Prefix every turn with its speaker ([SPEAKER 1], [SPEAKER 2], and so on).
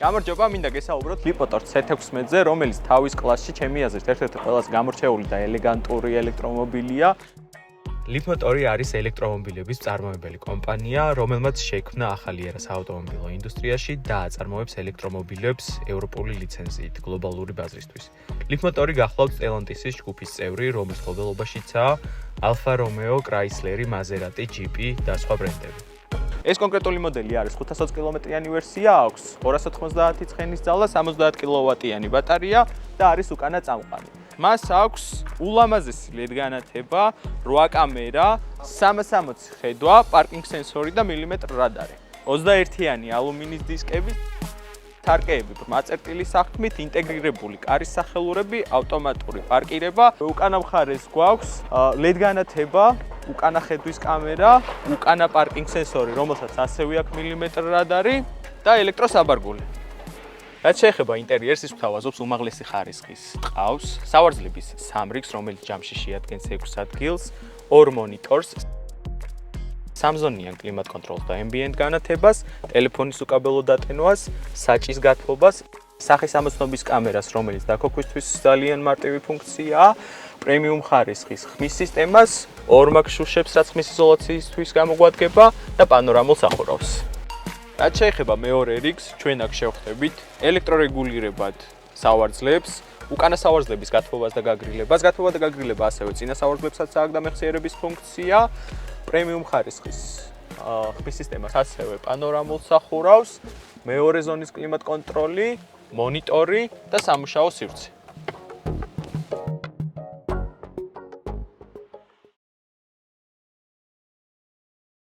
[SPEAKER 1] გამარჯობა, მინდა გესაუბროთ ლიპოტორ C16-ზე, რომელიც თავის კლასში ჩემი აზრით ერთ-ერთი ყველაზე გამორჩეული და ელეგანტური ელექტრომობილია. ლიპოტორი არის ელექტრომობილების მწარმოებელი კომპანია, რომელმაც შექმნა ახალი ერა საავტომობილო ინდუსტრიაში და აწარმოებს ელექტრომობილებს ევროპული ლიცენზიით გლობალური ბაზრისთვის. ლიპოტორი გახლავთ Stellantis-ის ჯგუფის წევრი, რომლის მფლობელობაშიცაა Alfa Romeo, Chrysler, Maserati, Jeep და სხვა ბრენდები. ეს კონკრეტული მოდელი არის 520 კილომეტრიანი ვერსია, აქვს 290 ცხენის ძალა, 70 კილოვატიანი ბატარეა და არის უკანა წამყვანი. მას აქვს ულამაზესი ლედ-განათება, 8 კამერა, 360 ხედვა, პარკინგ სენსორი და მილიმეტრ რადარი. 21-იანი ალუმინის დისკები, თარკეები, მაწერტილი სახთმით, ინტეგრირებული კარის სახელურები, ავტომატური პარკირება. უკანა მხარეს გვაქვს ლედ-განათება, უკანა ხედვის კამერა, უკანა პარკინგ სენსორი, რომელსაც ასევე აქვს მილიმეტრ რადარი და ელექტროსაბარგული. რაც შეეხება ინტერიერს, ის გვთავაზობს უმაღლესი ხარისხის ყავს, სავარძლების 3 რიგს, რომელიც ჯამში შეადგენს 6 ადგილს, 2 მონიტორს, სამზონიან კლიმატ კონტროლს და ambient განათებას, ტელეფონის უკაბელო დატენვას, საჭის გათბობას, სახის ამოცნობის კამერას, რომელიც დაქოქვისთვის ძალიან მარტივი ფუნქციაა, პრემიუმ ხარისხის ხმის სისტემას, ორმაგ შუშებს, რაც ხმის იზოლაციისთვის გამოგვადგება და პანორამულ სახურავს. რაც შეეხება მეორე რიგს, ჩვენ აქ შევხვდებით ელექტრორეგულირებად სავარძლებს, უკანა სავარძლების გათბობას და გაგრილებას. გათბობა და გაგრილება ასევე წინა სავარძლებსაც აქვს და მეხსიერების ფუნქცია. პრემიუმ ხარისხის ხმის სისტემას ასევე პანორამულ სახურავს, მეორე ზონის კლიმატ კონტროლი, მონიტორი და სამუშაო სივრცე.